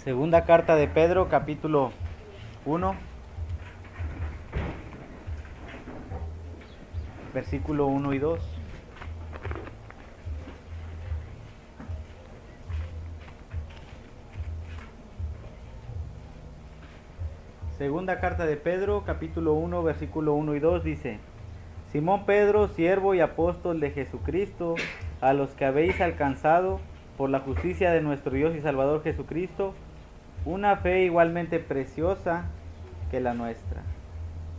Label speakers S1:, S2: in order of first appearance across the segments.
S1: Segunda carta de Pedro, capítulo 1, versículo 1 y 2. Segunda carta de Pedro, capítulo 1, versículo 1 y 2 dice: Simón Pedro, siervo y apóstol de Jesucristo, a los que habéis alcanzado por la justicia de nuestro Dios y Salvador Jesucristo, una fe igualmente preciosa que la nuestra.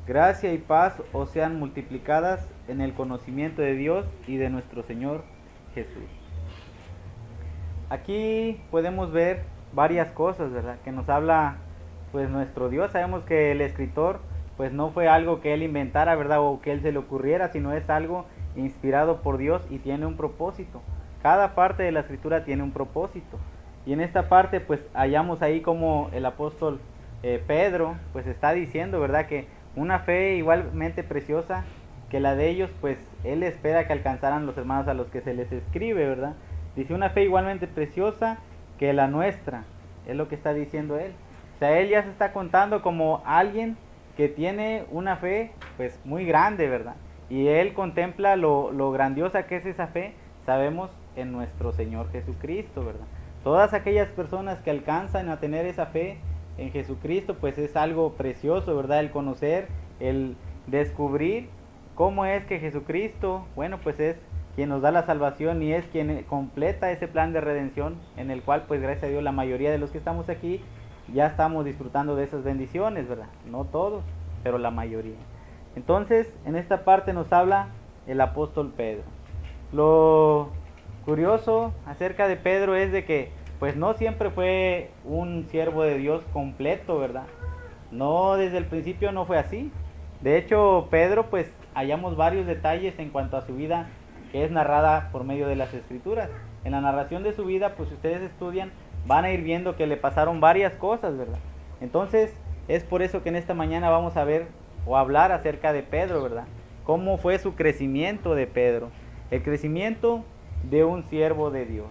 S1: Gracia y paz os sean multiplicadas en el conocimiento de Dios y de nuestro Señor Jesús. Aquí podemos ver varias cosas, ¿verdad?, que nos habla pues nuestro Dios. Sabemos que el escritor pues no fue algo que él inventara, ¿verdad?, o que él se le ocurriera, sino es algo inspirado por Dios y tiene un propósito. Cada parte de la escritura tiene un propósito. Y en esta parte pues hallamos ahí como el apóstol Pedro pues está diciendo, ¿verdad?, que una fe igualmente preciosa que la de ellos, pues él espera que alcanzaran los hermanos a los que se les escribe, ¿verdad? Dice una fe igualmente preciosa que la nuestra, es lo que está diciendo él. O sea, él ya se está contando como alguien que tiene una fe pues muy grande, ¿verdad? Y él contempla lo grandiosa que es esa fe, sabemos, en nuestro Señor Jesucristo, ¿verdad? Todas aquellas personas que alcanzan a tener esa fe en Jesucristo, pues es algo precioso, ¿verdad? El conocer, el descubrir cómo es que Jesucristo, bueno, pues es quien nos da la salvación y es quien completa ese plan de redención en el cual, pues gracias a Dios, la mayoría de los que estamos aquí ya estamos disfrutando de esas bendiciones, ¿verdad? No todos, pero la mayoría. Entonces, en esta parte nos habla el apóstol Pedro. Lo curioso acerca de Pedro es de que pues no siempre fue un siervo de Dios completo, ¿verdad? No, desde el principio no fue así. De hecho, Pedro pues hallamos varios detalles en cuanto a su vida que es narrada por medio de las escrituras. En la narración de su vida, pues si ustedes estudian, van a ir viendo que le pasaron varias cosas, ¿verdad? Entonces, es por eso que en esta mañana vamos a ver o hablar acerca de Pedro, ¿verdad? Cómo fue su crecimiento de Pedro. El crecimiento de un siervo de Dios.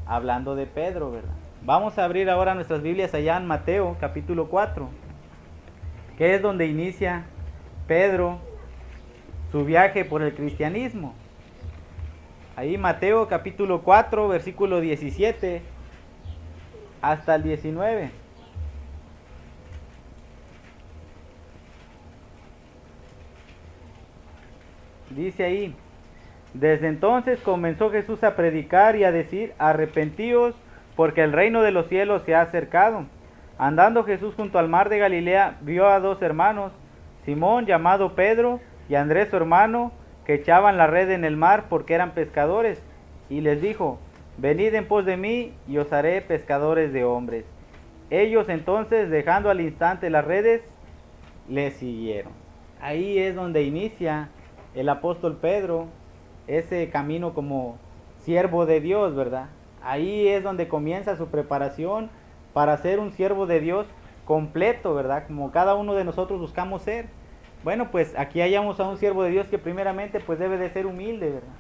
S1: Hablando de Pedro, ¿verdad? Vamos a abrir ahora nuestras Biblias allá en Mateo, capítulo 4, que es donde inicia Pedro su viaje por el cristianismo. Ahí Mateo, capítulo 4, versículo 17 hasta el 19. Dice ahí: Desde entonces comenzó Jesús a predicar y a decir: arrepentíos, porque el reino de los cielos se ha acercado. Andando Jesús junto al mar de Galilea, vio a dos hermanos, Simón llamado Pedro y Andrés su hermano, que echaban la red en el mar porque eran pescadores, y les dijo: venid en pos de mí y os haré pescadores de hombres. Ellos entonces, dejando al instante las redes, le siguieron. Ahí es donde inicia el apóstol Pedro ese camino como siervo de Dios, ¿verdad? Ahí es donde comienza su preparación para ser un siervo de Dios completo, ¿verdad? Como cada uno de nosotros buscamos ser. Bueno, pues aquí hallamos a un siervo de Dios que primeramente pues debe de ser humilde, ¿verdad?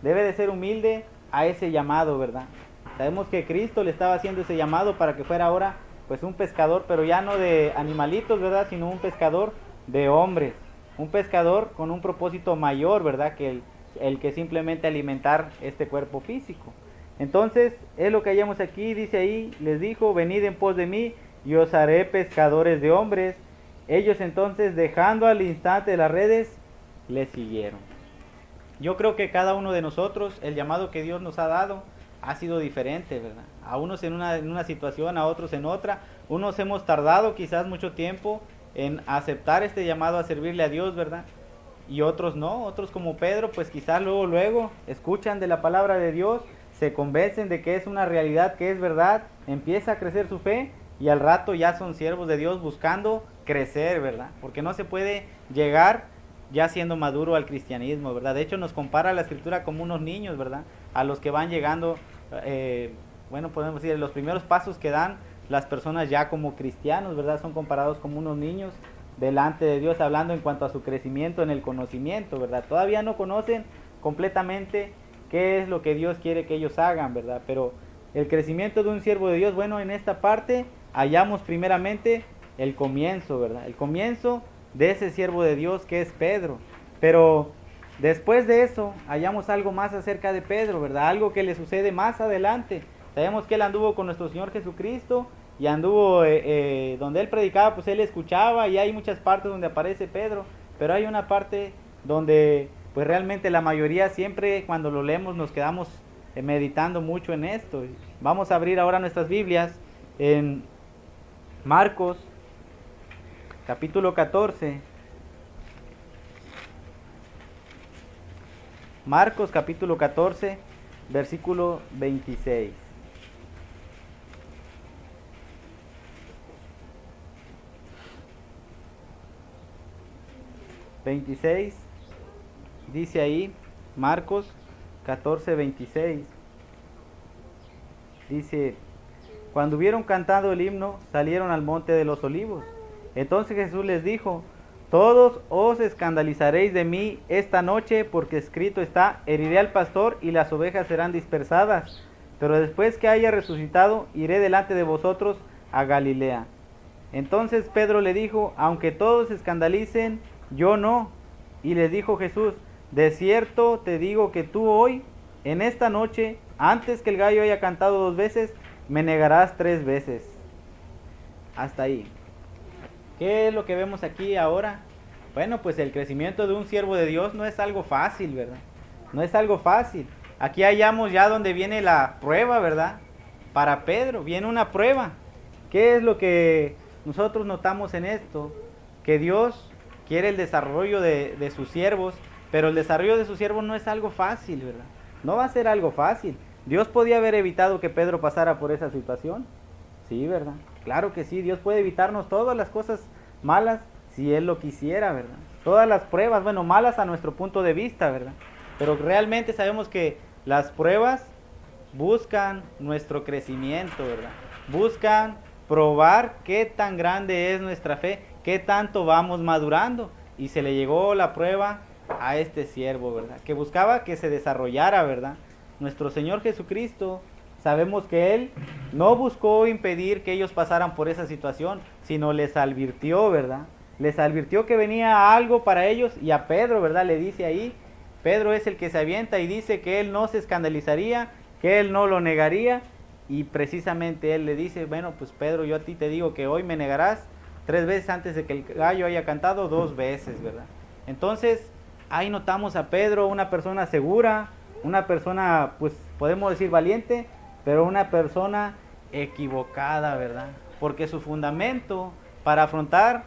S1: Debe de ser humilde a ese llamado, ¿verdad? Sabemos que Cristo le estaba haciendo ese llamado para que fuera ahora pues un pescador, pero ya no de animalitos, ¿verdad? Sino un pescador de hombres. Un pescador con un propósito mayor, ¿verdad? Que el que simplemente alimentar este cuerpo físico. Entonces, es lo que hallamos aquí, dice ahí, les dijo: venid en pos de mí y os haré pescadores de hombres. Ellos entonces, dejando al instante las redes, le siguieron. Yo creo que cada uno de nosotros, el llamado que Dios nos ha dado, ha sido diferente, ¿verdad? A unos en una situación, a otros en otra. Unos hemos tardado quizás mucho tiempo en aceptar este llamado a servirle a Dios, ¿verdad? Y otros no, otros como Pedro, pues quizás luego escuchan de la palabra de Dios, se convencen de que es una realidad, que es verdad, empieza a crecer su fe y al rato ya son siervos de Dios buscando crecer, ¿verdad? Porque no se puede llegar ya siendo maduro al cristianismo, ¿verdad? De hecho nos compara la escritura como unos niños, ¿verdad? A los que van llegando, bueno, podemos decir, los primeros pasos que dan las personas ya como cristianos, ¿verdad? Son comparados como unos niños delante de Dios, hablando en cuanto a su crecimiento en el conocimiento, ¿verdad? Todavía no conocen completamente qué es lo que Dios quiere que ellos hagan, ¿verdad? Pero el crecimiento de un siervo de Dios? Bueno, en esta parte hallamos primeramente el comienzo, ¿verdad? El comienzo de ese siervo de Dios que es Pedro. Pero después de eso hallamos algo más acerca de Pedro, ¿verdad? Algo que le sucede más adelante. Sabemos que él anduvo con nuestro Señor Jesucristo y anduvo donde él predicaba, pues él escuchaba, y hay muchas partes donde aparece Pedro, pero hay una parte donde pues realmente la mayoría siempre cuando lo leemos nos quedamos meditando mucho en esto. Vamos a abrir ahora nuestras Biblias en Marcos capítulo 14. Marcos capítulo 14, versículo 26. Dice ahí, Marcos 14, 26. Dice: cuando hubieron cantado el himno, salieron al monte de los olivos. Entonces Jesús les dijo: todos os escandalizaréis de mí esta noche, porque escrito está: heriré al pastor y las ovejas serán dispersadas. Pero después que haya resucitado, iré delante de vosotros a Galilea. Entonces Pedro le dijo: aunque todos se escandalicen, yo no. Y les dijo Jesús: de cierto te digo que tú hoy, en esta noche, antes que el gallo haya cantado 2 veces, me negarás 3 veces. Hasta ahí. ¿Qué es lo que vemos aquí ahora? Bueno, pues el crecimiento de un siervo de Dios no es algo fácil, ¿verdad? No es algo fácil. Aquí hallamos ya donde viene la prueba, ¿verdad? Para Pedro viene una prueba. ¿Qué es lo que nosotros notamos en esto? Que Dios quiere el desarrollo de sus siervos, pero el desarrollo de sus siervos no es algo fácil, ¿verdad? No va a ser algo fácil. ¿Dios podía haber evitado que Pedro pasara por esa situación? Sí, ¿verdad? Claro que sí, Dios puede evitarnos todas las cosas malas si Él lo quisiera, ¿verdad? Todas las pruebas, bueno, malas a nuestro punto de vista, ¿verdad? Pero realmente sabemos que las pruebas buscan nuestro crecimiento, ¿verdad? Buscan probar qué tan grande es nuestra fe, qué tanto vamos madurando. Y se le llegó la prueba a este siervo, ¿verdad? Que buscaba que se desarrollara, ¿verdad? Nuestro Señor Jesucristo, sabemos que Él no buscó impedir que ellos pasaran por esa situación, sino les advirtió, ¿verdad? Les advirtió que venía algo para ellos, y a Pedro, ¿verdad? Le dice ahí, Pedro es el que se avienta y dice que él no se escandalizaría, que él no lo negaría, y precisamente él le dice: bueno, pues Pedro, yo a ti te digo que hoy me negarás 3 veces antes de que el gallo haya cantado 2 veces, ¿verdad? Entonces, ahí notamos a Pedro, una persona segura, una persona, pues podemos decir valiente, pero una persona equivocada, ¿verdad? Porque su fundamento para afrontar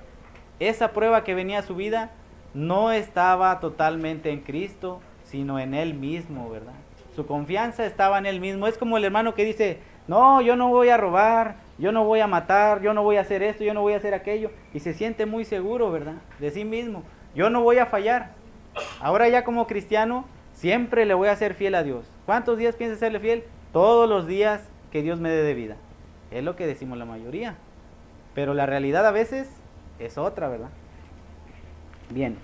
S1: esa prueba que venía a su vida no estaba totalmente en Cristo, sino en Él mismo, ¿verdad? Su confianza estaba en Él mismo. Es como el hermano que dice: no, yo no voy a robar, yo no voy a matar, yo no voy a hacer esto, yo no voy a hacer aquello, y se siente muy seguro, ¿verdad? De sí mismo. Yo no voy a fallar. Ahora ya como cristiano, siempre le voy a ser fiel a Dios. ¿Cuántos días piensa serle fiel? Todos los días que Dios me dé de vida. Es lo que decimos la mayoría. Pero la realidad a veces es otra, ¿verdad? Bien.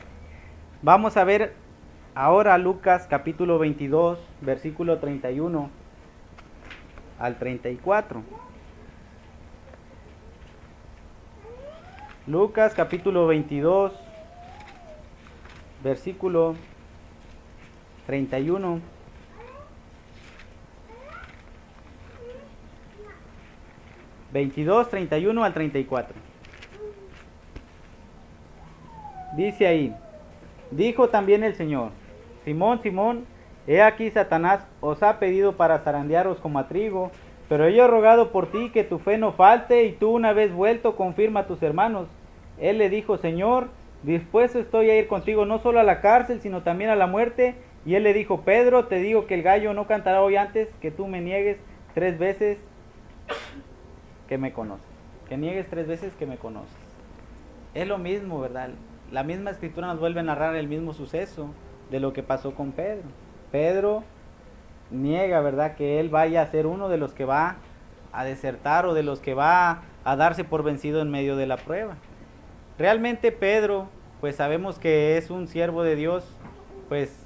S1: Vamos a ver ahora Lucas capítulo 22, versículo 31 al 34. Lucas capítulo 22, versículo 31 22, 31 al 34. Dice ahí: dijo también el Señor: Simón, Simón, he aquí Satanás os ha pedido para zarandearos como a trigo, pero yo he rogado por ti que tu fe no falte, y tú, una vez vuelto, confirma a tus hermanos. Él le dijo: Señor, dispuesto estoy a ir contigo no solo a la cárcel, sino también a la muerte. Y él le dijo: Pedro, te digo que el gallo no cantará hoy antes que tú me niegues 3 veces que me conoces. Que niegues 3 veces que me conoces. Es lo mismo, ¿verdad? La misma escritura nos vuelve a narrar el mismo suceso de lo que pasó con Pedro. Pedro niega, ¿verdad?, que él vaya a ser uno de los que va a desertar o de los que va a darse por vencido en medio de la prueba. Realmente Pedro, pues sabemos que es un siervo de Dios, pues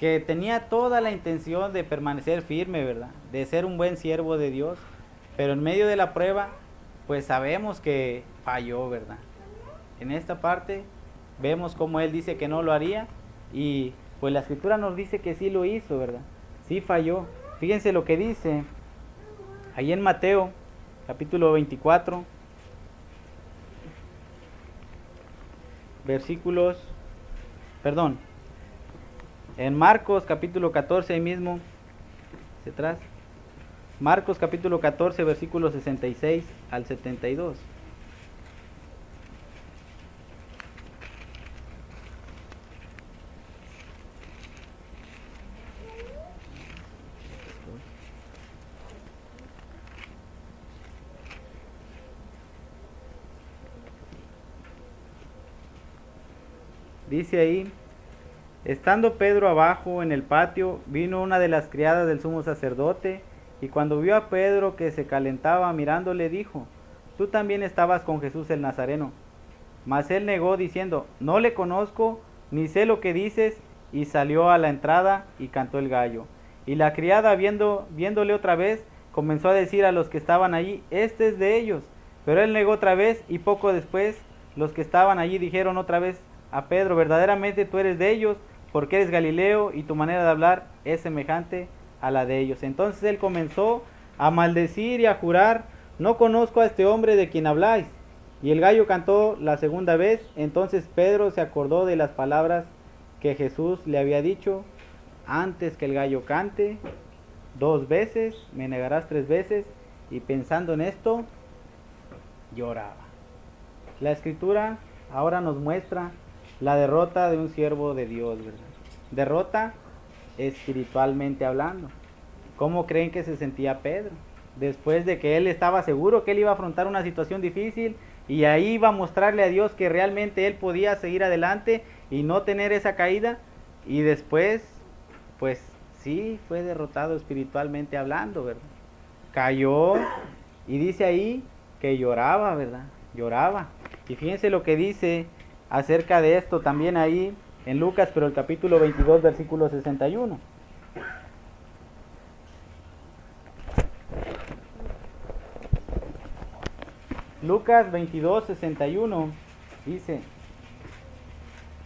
S1: que tenía toda la intención de permanecer firme, ¿verdad? De ser un buen siervo de Dios, pero en medio de la prueba, pues sabemos que falló, ¿verdad? En esta parte vemos cómo él dice que no lo haría y pues la escritura nos dice que sí lo hizo, ¿verdad? Sí falló. Fíjense lo que dice ahí en Mateo capítulo 24, en Marcos capítulo 14 ahí mismo, hacia atrás, Marcos capítulo 14 versículos 66 al 72. Dice ahí: estando Pedro abajo en el patio, vino una de las criadas del sumo sacerdote, y cuando vio a Pedro que se calentaba mirándole, dijo: tú también estabas con Jesús el Nazareno. Mas él negó diciendo: no le conozco, ni sé lo que dices, y salió a la entrada y cantó el gallo. Y la criada, viéndole otra vez, comenzó a decir a los que estaban allí: este es de ellos. Pero él negó otra vez, y poco después los que estaban allí dijeron otra vez a Pedro: verdaderamente tú eres de ellos, porque eres Galileo, y tu manera de hablar es semejante a la de ellos. Entonces él comenzó a maldecir y a jurar: no conozco a este hombre de quien habláis. Y el gallo cantó la segunda vez. Entonces Pedro se acordó de las palabras que Jesús le había dicho: antes que el gallo cante 2 veces, me negarás 3 veces. Y pensando en esto, lloraba. La escritura ahora nos muestra la derrota de un siervo de Dios, ¿verdad? Derrota espiritualmente hablando. ¿Cómo creen que se sentía Pedro? Después de que él estaba seguro que él iba a afrontar una situación difícil y ahí iba a mostrarle a Dios que realmente él podía seguir adelante y no tener esa caída, y después, pues sí, fue derrotado espiritualmente hablando, ¿verdad? Cayó y dice ahí que lloraba, ¿verdad? Lloraba. Y fíjense lo que dice acerca de esto también ahí en Lucas, pero el capítulo 22, versículo 61. Lucas 22, 61 dice: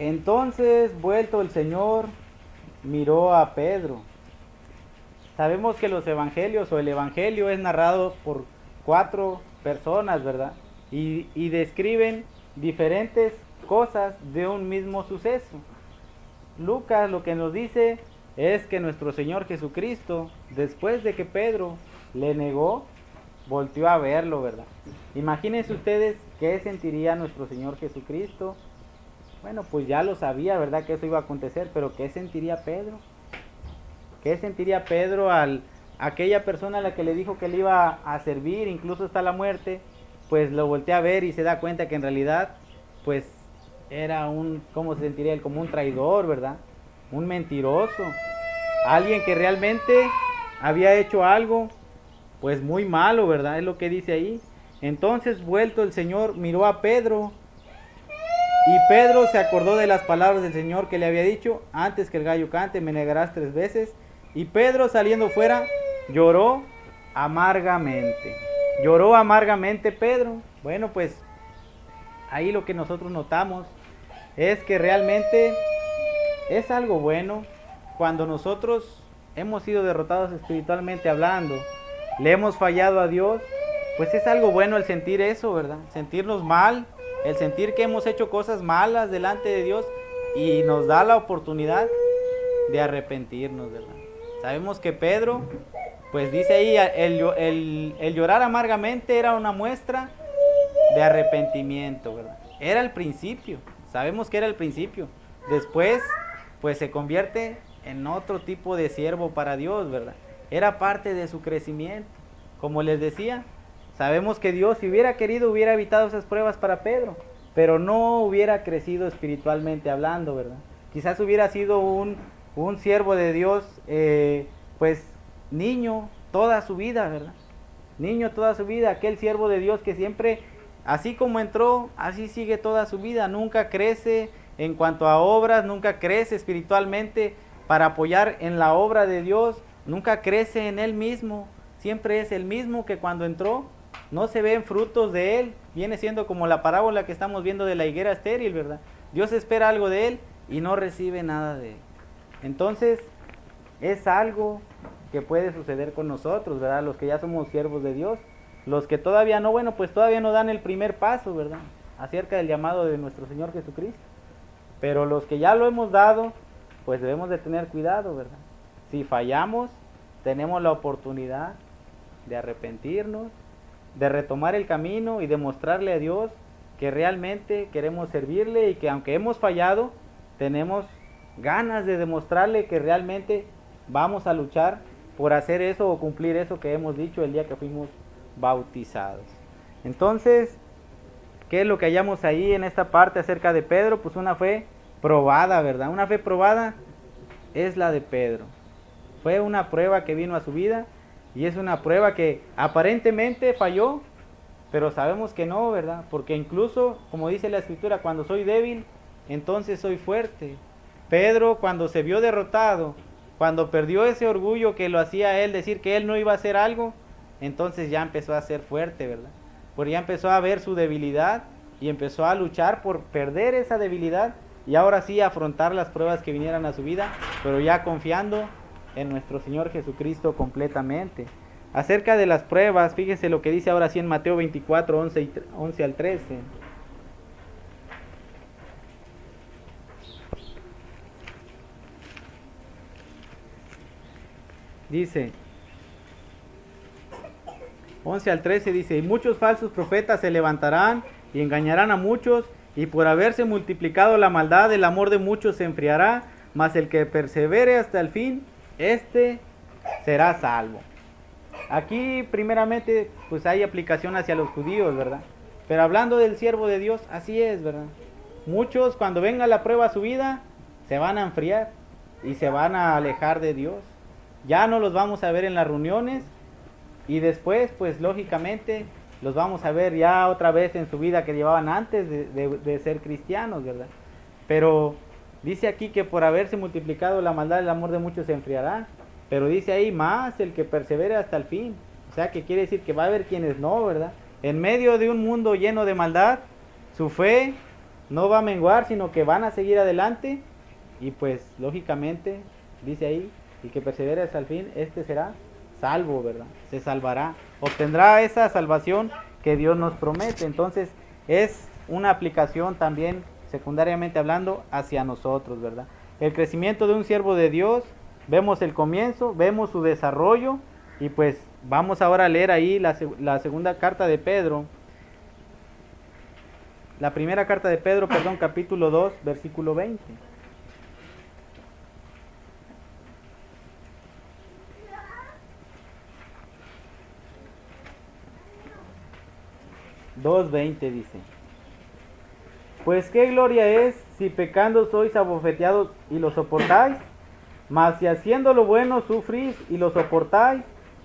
S1: entonces, vuelto el Señor, miró a Pedro. Sabemos que los evangelios o el evangelio es narrado por 4 personas, ¿verdad? Y describen diferentes cosas de un mismo suceso. Lucas lo que nos dice es que nuestro Señor Jesucristo, después de que Pedro le negó, volteó a verlo, ¿verdad? Imagínense ustedes qué sentiría nuestro Señor Jesucristo. Bueno, pues ya lo sabía, ¿verdad?, que eso iba a acontecer, pero ¿qué sentiría Pedro? ¿Qué sentiría Pedro al aquella persona a la que le dijo que le iba a servir, incluso hasta la muerte? Pues lo voltea a ver y se da cuenta que en realidad, pues era ¿cómo se sentiría él? Como un traidor, ¿verdad? Un mentiroso. Alguien que realmente había hecho algo, pues muy malo, ¿verdad? Es lo que dice ahí. Entonces, vuelto el Señor, miró a Pedro, y Pedro se acordó de las palabras del Señor que le había dicho: antes que el gallo cante, me negarás 3 veces. Y Pedro, saliendo fuera, lloró amargamente. Lloró amargamente Pedro. Bueno, pues ahí lo que nosotros notamos es que realmente es algo bueno cuando nosotros hemos sido derrotados espiritualmente hablando, le hemos fallado a Dios. Pues es algo bueno el sentir eso, ¿verdad? Sentirnos mal, el sentir que hemos hecho cosas malas delante de Dios, y nos da la oportunidad de arrepentirnos, ¿verdad? Sabemos que Pedro, pues dice ahí, el llorar amargamente era una muestra de arrepentimiento, ¿verdad? Era el principio, sabemos que era el principio. Después, pues se convierte en otro tipo de siervo para Dios, ¿verdad? Era parte de su crecimiento. Como les decía, sabemos que Dios, si hubiera querido, hubiera evitado esas pruebas para Pedro, pero no hubiera crecido espiritualmente hablando, ¿verdad? Quizás hubiera sido un siervo de Dios, pues niño toda su vida, ¿verdad? Niño toda su vida, aquel siervo de Dios que siempre, así como entró, así sigue toda su vida, nunca crece en cuanto a obras, nunca crece espiritualmente, para apoyar en la obra de Dios, nunca crece en él mismo, siempre es el mismo que cuando entró, no se ven frutos de él, viene siendo como la parábola que estamos viendo de la higuera estéril, ¿verdad? Dios espera algo de él y no recibe nada de él. Entonces, es algo que puede suceder con nosotros, ¿verdad? Los que ya somos siervos de Dios, los que todavía no, bueno, pues todavía no dan el primer paso, ¿verdad? Acerca del llamado de nuestro Señor Jesucristo. Pero los que ya lo hemos dado, pues debemos de tener cuidado, ¿verdad? Si fallamos, tenemos la oportunidad de arrepentirnos, de retomar el camino y demostrarle a Dios que realmente queremos servirle y que aunque hemos fallado, tenemos ganas de demostrarle que realmente vamos a luchar por hacer eso o cumplir eso que hemos dicho el día que fuimos bautizados. Entonces, ¿qué es lo que hallamos ahí en esta parte acerca de Pedro? Pues una fe probada, ¿verdad? Una fe probada es la de Pedro. Fue una prueba que vino a su vida y es una prueba que aparentemente falló, pero sabemos que no, ¿verdad? Porque incluso, como dice la Escritura, cuando soy débil, entonces soy fuerte. Pedro, cuando se vio derrotado, cuando perdió ese orgullo que lo hacía a él decir que él no iba a hacer algo, entonces ya empezó a ser fuerte, ¿verdad? Porque ya empezó a ver su debilidad y empezó a luchar por perder esa debilidad y ahora sí afrontar las pruebas que vinieran a su vida, pero ya confiando en nuestro Señor Jesucristo completamente. Acerca de las pruebas, fíjense lo que dice ahora sí en Mateo 24, 11 al 13. Dice, 11 al 13 dice, y muchos falsos profetas se levantarán y engañarán a muchos, y por haberse multiplicado la maldad, el amor de muchos se enfriará, mas el que persevere hasta el fin, este será salvo. Aquí primeramente pues hay aplicación hacia los judíos, ¿verdad? Pero hablando del siervo de Dios, así es, ¿verdad? Muchos cuando venga la prueba a su vida, se van a enfriar y se van a alejar de Dios. Ya no los vamos a ver en las reuniones y después pues lógicamente los vamos a ver ya otra vez en su vida que llevaban antes de ser cristianos, ¿verdad? Pero dice aquí que por haberse multiplicado la maldad, el amor de muchos se enfriará. Pero dice ahí, más el que persevere hasta el fin. O sea, que quiere decir que va a haber quienes no, ¿verdad? En medio de un mundo lleno de maldad, su fe no va a menguar, sino que van a seguir adelante. Y pues, lógicamente, dice ahí, el que persevere hasta el fin, este será salvo, ¿verdad? Se salvará. Obtendrá esa salvación que Dios nos promete. Entonces, es una aplicación también, secundariamente hablando, hacia nosotros, ¿verdad? El crecimiento de un siervo de Dios. Vemos el comienzo, vemos su desarrollo y pues vamos ahora a leer ahí la segunda carta de Pedro. La primera carta de Pedro, perdón, capítulo 2, versículo 20. Dice: Pues qué gloria es si pecando sois abofeteados y lo soportáis. Mas si haciendo lo bueno sufrís y lo soportáis,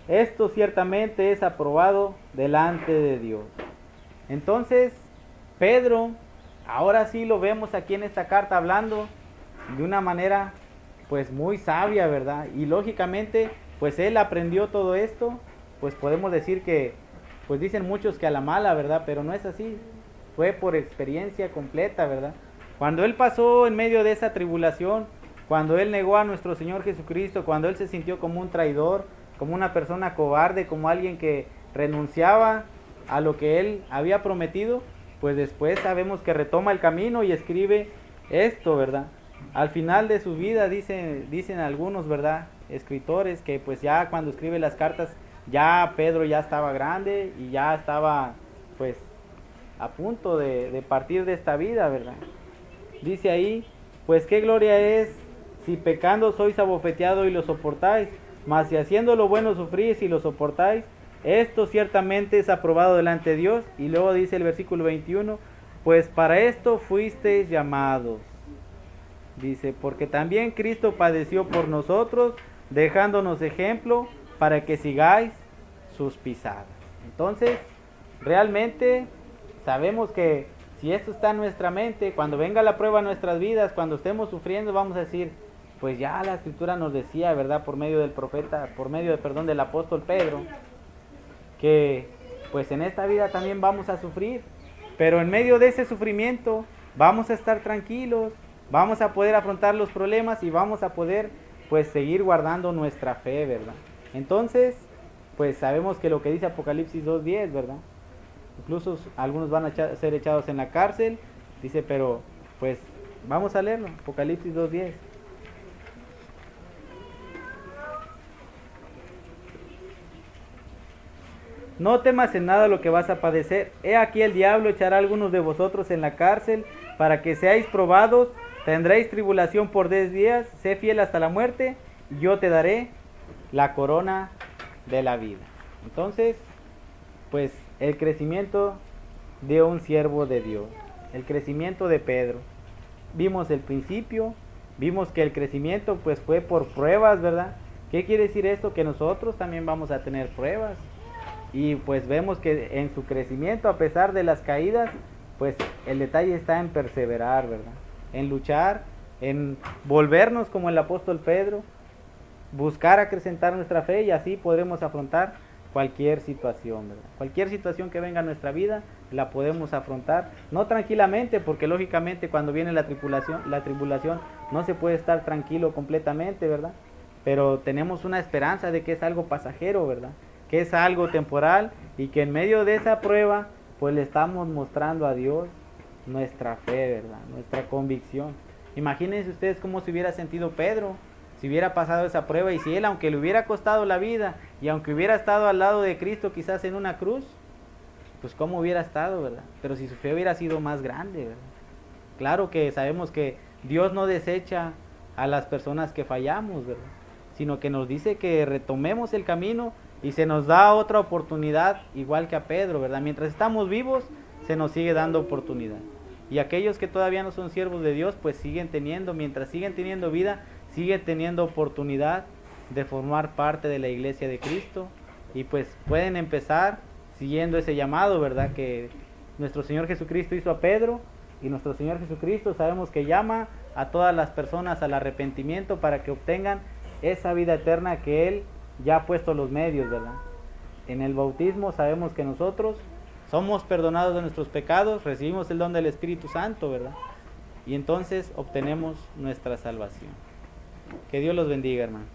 S1: esto ciertamente es aprobado delante de Dios. Entonces, Pedro, ahora sí lo vemos aquí en esta carta hablando de una manera pues muy sabia, ¿verdad? Y lógicamente, pues él aprendió todo esto, pues podemos decir que, pues dicen muchos que a la mala, ¿verdad? Pero no es así, fue por experiencia completa, ¿verdad? Cuando él pasó en medio de esa tribulación, cuando él negó a nuestro Señor Jesucristo, cuando él se sintió como un traidor, como una persona cobarde, como alguien que renunciaba a lo que él había prometido, pues después sabemos que retoma el camino y escribe esto, ¿verdad? Al final de su vida dicen algunos, ¿verdad?, escritores, que pues ya cuando escribe las cartas, ya Pedro ya estaba grande y ya estaba pues a punto de partir de esta vida, ¿verdad? Dice ahí, pues qué gloria es si pecando sois abofeteados y lo soportáis, mas si haciendo lo bueno sufrís y lo soportáis, esto ciertamente es aprobado delante de Dios. Y luego dice el versículo 21, pues para esto fuisteis llamados. Dice, porque también Cristo padeció por nosotros, dejándonos ejemplo para que sigáis sus pisadas. Entonces, realmente sabemos que si esto está en nuestra mente, cuando venga la prueba en nuestras vidas, cuando estemos sufriendo, vamos a decir, pues ya la escritura nos decía, ¿verdad? Por medio del profeta, por medio, perdón, del apóstol Pedro, que pues en esta vida también vamos a sufrir, pero en medio de ese sufrimiento vamos a estar tranquilos, vamos a poder afrontar los problemas y vamos a poder pues seguir guardando nuestra fe, ¿verdad? Entonces, pues sabemos que lo que dice Apocalipsis 2:10, ¿verdad? Incluso algunos van a ser echados en la cárcel, dice, pero pues vamos a leerlo, Apocalipsis 2:10. No temas en nada lo que vas a padecer. He aquí el diablo echará a algunos de vosotros en la cárcel para que seáis probados. Tendréis tribulación por 10 días. Sé fiel hasta la muerte y yo te daré la corona de la vida. Entonces, pues el crecimiento de un siervo de Dios, el crecimiento de Pedro. Vimos el principio, vimos que el crecimiento pues fue por pruebas, ¿verdad? ¿Qué quiere decir esto? Que nosotros también vamos a tener pruebas. Y pues vemos que en su crecimiento, a pesar de las caídas, pues el detalle está en perseverar, ¿verdad? En luchar, en volvernos como el apóstol Pedro, buscar acrecentar nuestra fe y así podremos afrontar cualquier situación, ¿verdad? Cualquier situación que venga a nuestra vida la podemos afrontar, no tranquilamente, porque lógicamente cuando viene la tribulación no se puede estar tranquilo completamente, ¿verdad? Pero tenemos una esperanza de que es algo pasajero, ¿verdad? Que es algo temporal y que en medio de esa prueba pues le estamos mostrando a Dios nuestra fe, ¿verdad? Nuestra convicción. Imagínense ustedes cómo se hubiera sentido Pedro si hubiera pasado esa prueba y si él, aunque le hubiera costado la vida y aunque hubiera estado al lado de Cristo quizás en una cruz, pues cómo hubiera estado, ¿verdad? Pero si su fe hubiera sido más grande, ¿verdad? Claro que sabemos que Dios no desecha a las personas que fallamos, ¿verdad? Sino que nos dice que retomemos el camino y se nos da otra oportunidad, igual que a Pedro, ¿verdad? Mientras estamos vivos, se nos sigue dando oportunidad. Y aquellos que todavía no son siervos de Dios, pues siguen teniendo, mientras siguen teniendo vida, siguen teniendo oportunidad de formar parte de la iglesia de Cristo. Y pues pueden empezar siguiendo ese llamado, ¿verdad? Que nuestro Señor Jesucristo hizo a Pedro. Y nuestro Señor Jesucristo sabemos que llama a todas las personas al arrepentimiento para que obtengan esa vida eterna que Él ya ha puesto los medios, ¿verdad? En el bautismo sabemos que nosotros somos perdonados de nuestros pecados, recibimos el don del Espíritu Santo, ¿verdad? Y entonces obtenemos nuestra salvación. Que Dios los bendiga, hermano.